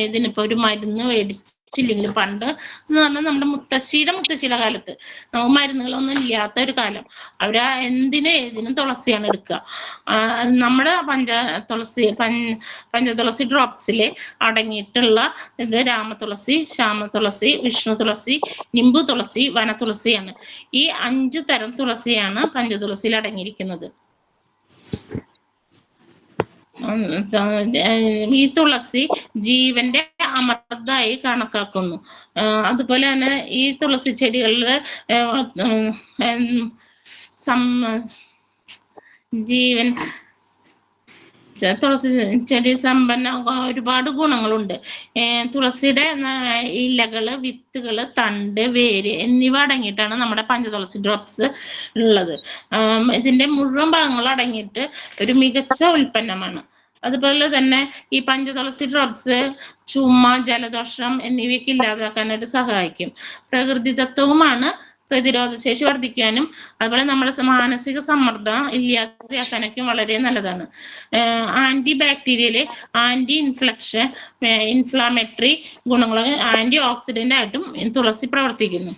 ഏതിനും ഇപ്പൊ ഒരു മരുന്ന് മേടിച്ചില്ലെങ്കിലും പണ്ട് എന്ന് പറഞ്ഞാൽ നമ്മുടെ മുത്തശ്ശിയുടെ കാലത്ത് നമുക്ക് മരുന്നുകളൊന്നും ഇല്ലാത്ത ഒരു കാലം, അവര് ഏതിനും തുളസിയാണ് എടുക്കുക. നമ്മുടെ പഞ്ചതുളസി ഡ്രോപ്സില് അടങ്ങിയിട്ടുള്ള ഇത് രാമതുളസി, ശ്യാമതുളസി, വിഷ്ണു തുളസി, നിംബു തുളസി, വനതുളസിയാണ്. ഈ 5 തരം തുളസിയാണ് പഞ്ചതുളസിയിൽ അടങ്ങിയിരിക്കുന്നത്. ഈ തുളസി ജീവന്റെ അമൃതായി കണക്കാക്കുന്നു. അതുപോലെ തന്നെ ഈ തുളസി ചെടികളില് ജീവൻ തുളസി ചെടി ഒരുപാട് ഗുണങ്ങളുണ്ട്. തുളസിയുടെ ഇലകള്, വിത്തുകള്, തണ്ട്, വേര് എന്നിവ അടങ്ങിയിട്ടാണ് നമ്മുടെ പഞ്ചതുളസി ഡ്രോപ്സ് ഉള്ളത്. ഇതിന്റെ മുഴുവൻ ഭാഗങ്ങൾ അടങ്ങിയിട്ട് ഒരു മികച്ച ഉൽപ്പന്നമാണ്. അതുപോലെ തന്നെ ഈ പഞ്ചതുളസി ഡ്രോപ്സ് ചുമ, ജലദോഷം എന്നിവയ്ക്ക് ഇല്ലാതാക്കാനായിട്ട് സഹായിക്കും. പ്രകൃതിദത്തവുമാണ്, പ്രതിരോധശേഷി വർദ്ധിക്കാനും അതുപോലെ നമ്മുടെ മാനസിക സമ്മർദ്ദം ഇല്ലാതെയാക്കാനൊക്കെ വളരെ നല്ലതാണ്. ആന്റി ബാക്ടീരിയല്, ആന്റി ഇൻഫ്ലാമേറ്ററി ഗുണങ്ങൾ, ആന്റി ഓക്സിഡന്റ് ആയിട്ടും തുളസി പ്രവർത്തിക്കുന്നു.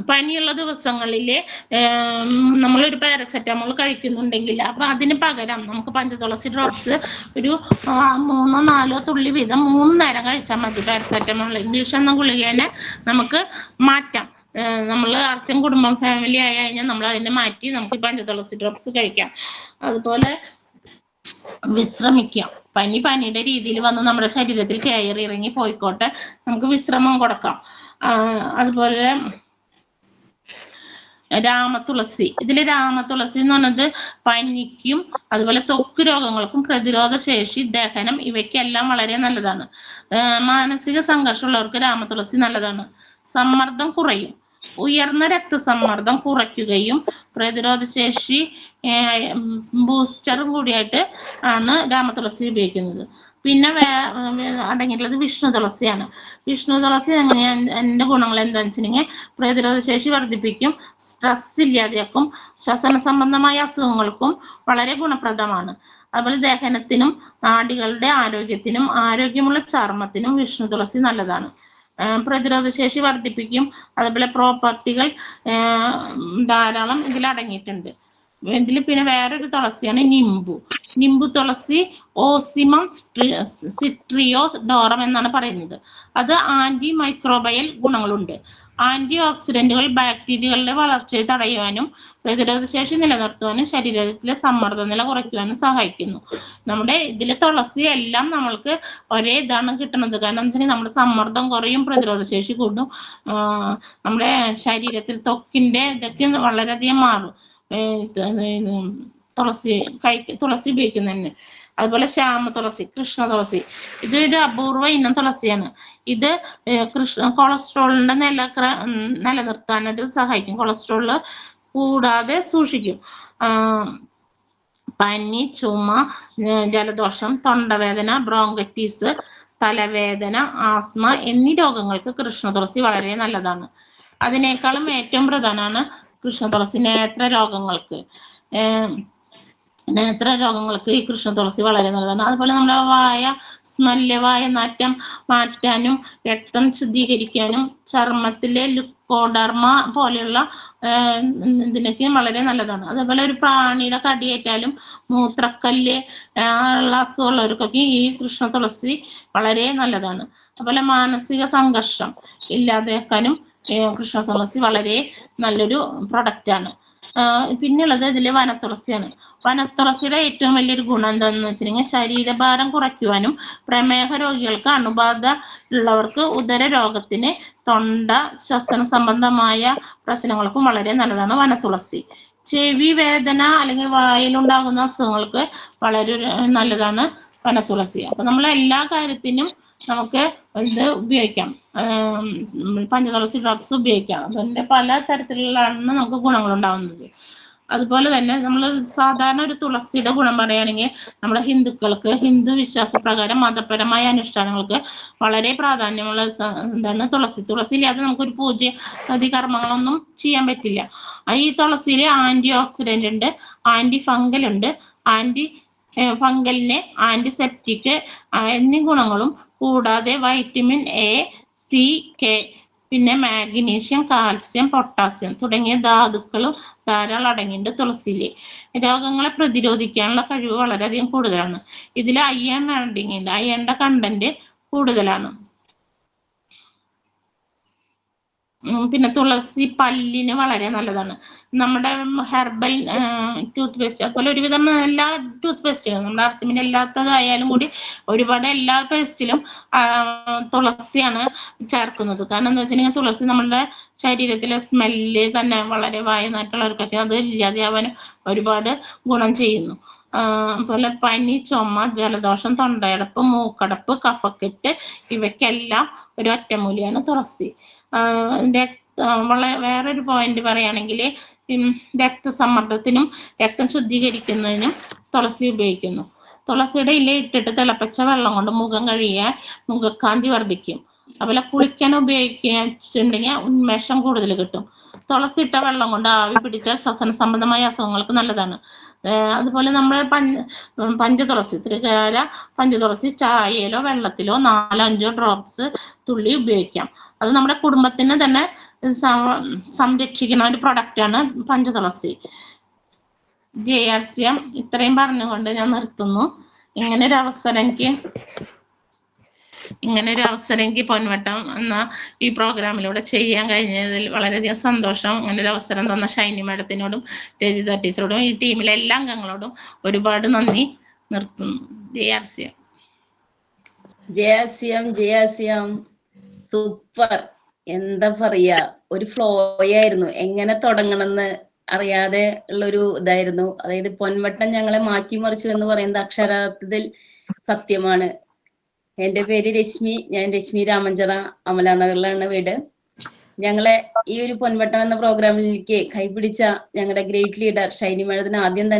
പനിയുള്ള ദിവസങ്ങളില് നമ്മളൊരു പാരസെറ്റമോൾ കഴിക്കുന്നുണ്ടെങ്കിൽ അപ്പൊ അതിന് പകരം നമുക്ക് പഞ്ചതുളസി ഡ്രോപ്സ് ഒരു 3-4 തുള്ളി വീതം 3 നേരം കഴിച്ചാൽ മതി. പാരസെറ്റമോൾ, ഇംഗ്ലീഷ് എന്ന ഗുളികേനെ നമുക്ക് മാറ്റാം. നമ്മൾ അർച്ചൻ കുടുംബം ഫാമിലി ആയി കഴിഞ്ഞാൽ നമ്മൾ അതിനെ മാറ്റി നമുക്ക് പഞ്ചതുളസി ഡ്രോപ്സ് കഴിക്കാം. അതുപോലെ വിശ്രമിക്കാം. പനിയുടെ രീതിയിൽ വന്ന് നമ്മുടെ ശരീരത്തിൽ കയറി ഇറങ്ങി പോയിക്കോട്ടെ, നമുക്ക് വിശ്രമം കൊടുക്കാം. അതുപോലെ രാമതുളസി, ഇതില് രാമതുളസി എന്ന് പറഞ്ഞത് പനിക്കും അതുപോലെ ത്വക്ക് രോഗങ്ങൾക്കും പ്രതിരോധ ശേഷി, ദഹനം ഇവയ്ക്കെല്ലാം വളരെ നല്ലതാണ്. മാനസിക സംഘർഷമുള്ളവർക്ക് രാമതുളസി നല്ലതാണ്. സമ്മർദ്ദം കുറയും. ഉയർന്ന രക്തസമ്മർദ്ദം കുറയ്ക്കുകയും പ്രതിരോധ ശേഷി ബൂസ്റ്ററും കൂടിയായിട്ട് ആണ് രാമതുളസി ഉപയോഗിക്കുന്നത്. പിന്നെ അടങ്ങിയിട്ടുള്ളത് വിഷ്ണു തുളസിയാണ്. വിഷ്ണു തുളസി എൻ്റെ ഗുണങ്ങൾ എന്താണെന്ന് വെച്ചിട്ടുണ്ടെങ്കിൽ പ്രതിരോധ ശേഷി വർദ്ധിപ്പിക്കും, സ്ട്രെസ് ഇല്ലാതെയാക്കും, ശ്വസന സംബന്ധമായ അസുഖങ്ങൾക്കും വളരെ ഗുണപ്രദമാണ്. അതുപോലെ ദഹനത്തിനും നാഡികളുടെ ആരോഗ്യത്തിനും ആരോഗ്യമുള്ള ചർമ്മത്തിനും വിഷ്ണു തുളസി നല്ലതാണ്. പ്രതിരോധ ശേഷി വർദ്ധിപ്പിക്കും. അതുപോലെ പ്രോപ്പർട്ടികൾ ധാരാളം ഇതിൽ അടങ്ങിയിട്ടുണ്ട്. ഇതിൽ പിന്നെ വേറൊരു തുളസിയാണ് നിംബു തുളസി, ഓസിമം സിട്രിയോസ് ഡോറം എന്നാണ് പറയുന്നത്. അത് ആന്റി മൈക്രോബയൽ ഗുണങ്ങളുണ്ട്. ആന്റി ഓക്സിഡന്റുകൾ ബാക്ടീരിയകളുടെ വളർച്ചയെ തടയുവാനും പ്രതിരോധ ശേഷി നിലനിർത്തുവാനും ശരീരത്തിലെ സമ്മർദ്ദ നില കുറയ്ക്കുവാനും സഹായിക്കുന്നു. നമ്മുടെ ഇതിലെ തുളസി എല്ലാം നമ്മൾക്ക് ഒരേ ഇതാണ് കിട്ടുന്നത്. കാരണം എന്താ വെച്ചാൽ നമ്മുടെ സമ്മർദ്ദം കുറയും, പ്രതിരോധ ശേഷി കൂടും, നമ്മുടെ ശരീരത്തിൽ ത്വക്കിന്റെ ഇതൊക്കെ വളരെയധികം മാറും തുളസി ഉപയോഗിക്കുന്നതിന്. അതുപോലെ ശ്യാമ തുളസി, കൃഷ്ണ തുളസി, ഇതൊരു അപൂർവ ഇനം തുളസിയാണ്. ഇത് കൊളസ്ട്രോളിന്റെ നിലനിർത്താനായിട്ട് സഹായിക്കും. കൊളസ്ട്രോള് കൂടാതെ സൂക്ഷിക്കും. പനി, ചുമ, ജലദോഷം, തൊണ്ടവേദന, ബ്രോങ്കൈറ്റിസ്, തലവേദന, ആസ്മ എന്നീ രോഗങ്ങൾക്ക് കൃഷ്ണ തുളസി വളരെ നല്ലതാണ്. അതിനേക്കാളും ഏറ്റവും പ്രധാനമാണ് കൃഷ്ണ തുളസി നേത്ര രോഗങ്ങൾക്ക് ഈ കൃഷ്ണ തുളസി വളരെ നല്ലതാണ്. അതുപോലെ നമ്മുടെ വായ നാറ്റം മാറ്റാനും രക്തം ശുദ്ധീകരിക്കാനും ചർമ്മത്തിലെ ലുക്കോഡർമ പോലെയുള്ള ഇതിനൊക്കെ വളരെ നല്ലതാണ്. അതേപോലെ ഒരു പ്രാണിയുടെ കടിയേറ്റാലും മൂത്രക്കല്ല് ഉള്ള അസുഖമുള്ളവർക്കൊക്കെ ഈ കൃഷ്ണ തുളസി വളരെ നല്ലതാണ്. അതുപോലെ മാനസിക സംഘർഷം ഇല്ലാതാക്കാനും കൃഷ്ണ തുളസി വളരെ നല്ലൊരു പ്രൊഡക്റ്റാണ്. പിന്നെയുള്ളത് ഇതില് വനത്തുളസിയാണ്. വനത്തുളസിയുടെ ഏറ്റവും വലിയൊരു ഗുണം എന്താണെന്ന് വെച്ചിട്ടുണ്ടെങ്കിൽ ശരീരഭാരം കുറയ്ക്കുവാനും പ്രമേഹ രോഗികൾക്ക്, അണുബാധ ഉള്ളവർക്ക്, ഉദര രോഗത്തിന്, തൊണ്ട ശ്വസന സംബന്ധമായ പ്രശ്നങ്ങൾക്കും വളരെ നല്ലതാണ് വനത്തുളസി. ചെവി വേദന അല്ലെങ്കിൽ വായിലുണ്ടാകുന്ന അസുഖങ്ങൾക്ക് വളരെ നല്ലതാണ് വനത്തുളസി. അപ്പൊ നമ്മൾ എല്ലാ കാര്യത്തിനും നമുക്ക് ഇത് ഉപയോഗിക്കാം. പഞ്ചതുളസി ഡ്രോപ്സ് ഉപയോഗിക്കാം. അതിന്റെ പല തരത്തിലാണ് നമുക്ക് ഗുണങ്ങൾ ഉണ്ടാകുന്നത്. അതുപോലെ തന്നെ നമ്മൾ സാധാരണ ഒരു തുളസിയുടെ ഗുണം പറയുകയാണെങ്കിൽ നമ്മുടെ ഹിന്ദുക്കൾക്ക് ഹിന്ദു വിശ്വാസപ്രകാരം മതപരമായ അനുഷ്ഠാനങ്ങൾക്ക് വളരെ പ്രാധാന്യമുള്ള എന്താണ് തുളസി ഇല്ലാതെ നമുക്കൊരു പൂജ ആദി കർമ്മങ്ങളൊന്നും ചെയ്യാൻ പറ്റില്ല. ഈ തുളസിയിൽ ആന്റി ഓക്സിഡന്റ് ഉണ്ട്, ആന്റി ഫംഗൽ ഉണ്ട്, ഫംഗലിന് ആന്റിസെപ്റ്റിക് എന്നീ ഗുണങ്ങളും കൂടാതെ വൈറ്റമിൻ എ, സി, കെ, പിന്നെ മാഗ്നീഷ്യം, കാൽസ്യം, പൊട്ടാസ്യം തുടങ്ങിയ ധാതുക്കളും ധാരാളം അടങ്ങിയിട്ടുണ്ട് തുളസിയില്. രോഗങ്ങളെ പ്രതിരോധിക്കാനുള്ള കഴിവ് വളരെയധികം കൂടുതലാണ്. ഇതിൽ അയൺ അടങ്ങിയിട്ടുണ്ട്. അയണിന്റെ കണ്ടന്റ് കൂടുതലാണ്. പിന്നെ തുളസി പല്ലിന് വളരെ നല്ലതാണ്. നമ്മുടെ ഹെർബൽ ടൂത്ത് പേസ്റ്റ്, അതുപോലെ ഒരുവിധം എല്ലാ ടൂത്ത് പേസ്റ്റിലും നമ്മുടെ ആർസിമിന് ഇല്ലാത്തതായാലും കൂടി ഒരുപാട് എല്ലാ പേസ്റ്റിലും തുളസിയാണ് ചേർക്കുന്നത്. കാരണം എന്താ വെച്ചിട്ടുണ്ടെങ്കിൽ തുളസി നമ്മുടെ ശരീരത്തിലെ സ്മെല്ല് തന്നെ വളരെ വായുനായിട്ടുള്ളവർക്കൊക്കെ അത് ഇല്ലാതെയാവാനും ഒരുപാട് ഗുണം ചെയ്യുന്നു. അതുപോലെ പനി, ചുമ, ജലദോഷം, തൊണ്ടയടപ്പ്, മൂക്കടപ്പ്, കഫക്കെട്ട് ഇവയ്ക്കെല്ലാം ഒരു ഒറ്റമൂലിയാണ് തുളസി. വേറൊരു പോയിന്റ് പറയുകയാണെങ്കിൽ രക്തസമ്മർദ്ദത്തിനും രക്തം ശുദ്ധീകരിക്കുന്നതിനും തുളസി ഉപയോഗിക്കുന്നു. തുളസിയുടെ ഇല ഇട്ടിട്ട് തിളപ്പിച്ച വെള്ളം കൊണ്ട് മുഖം കഴുകിയാൽ മുഖക്കാന്തി വർദ്ധിക്കും. അതുപോലെ കുളിക്കാൻ ഉപയോഗിച്ചിട്ടുണ്ടെങ്കിൽ ഉന്മേഷം കൂടുതൽ കിട്ടും. തുളസി ഇട്ട വെള്ളം കൊണ്ട് ആവി പിടിച്ചാൽ ശ്വസന സംബന്ധമായ അസുഖങ്ങൾക്ക് നല്ലതാണ്. അതുപോലെ നമ്മൾ പഞ്ചതുളസി, ത്രികാല പഞ്ചതുളസി ചായയിലോ വെള്ളത്തിലോ 4-5 ഡ്രോപ്സ് തുള്ളി ഉപയോഗിക്കാം. അത് നമ്മുടെ കുടുംബത്തിന് തന്നെ സംരക്ഷിക്കുന്ന ഒരു പ്രൊഡക്റ്റാണ് പഞ്ചതുളസി. ജയാസ്യം ഇത്രയും പറഞ്ഞുകൊണ്ട് ഞാൻ നിർത്തുന്നു. ഇങ്ങനൊരു അവസരം എനിക്ക് പൊൻവട്ടം എന്ന ഈ പ്രോഗ്രാമിലൂടെ ചെയ്യാൻ കഴിഞ്ഞതിൽ വളരെയധികം സന്തോഷം. ഇങ്ങനൊരു അവസരം തന്ന ഷൈനി മാഡത്തിനോടും രജിത ടീച്ചറോടും ഈ ടീമിലെ എല്ലാ അംഗങ്ങളോടും ഒരുപാട് നന്ദി. നിർത്തുന്നു. ജയാസ്യം. സൂപ്പർ. എന്താ പറയാ, ഒരു ഫ്ലോ ആയിരുന്നു. എങ്ങനെ തുടങ്ങണമെന്ന് അറിയാതെ ഉള്ളൊരു ഇതായിരുന്നു. അതായത് പൊൻവട്ടം ഞങ്ങളെ മാറ്റിമറിച്ചു എന്ന് പറയുന്നത് അക്ഷരാർത്ഥത്തിൽ സത്യമാണ്. എൻ്റെ പേര് രശ്മി. ഞാൻ രശ്മി രാമഞ്ചിറ, അമലാനഗറിലാണ് വീട്. ഞങ്ങളെ ഈ ഒരു പൊൻവട്ടം എന്ന പ്രോഗ്രാമിലേക്ക് കൈപിടിച്ച ഞങ്ങളുടെ ഗ്രേറ്റ് ലീഡർ ഷൈനി മാഡത്തിന് ആദ്യം തന്നെ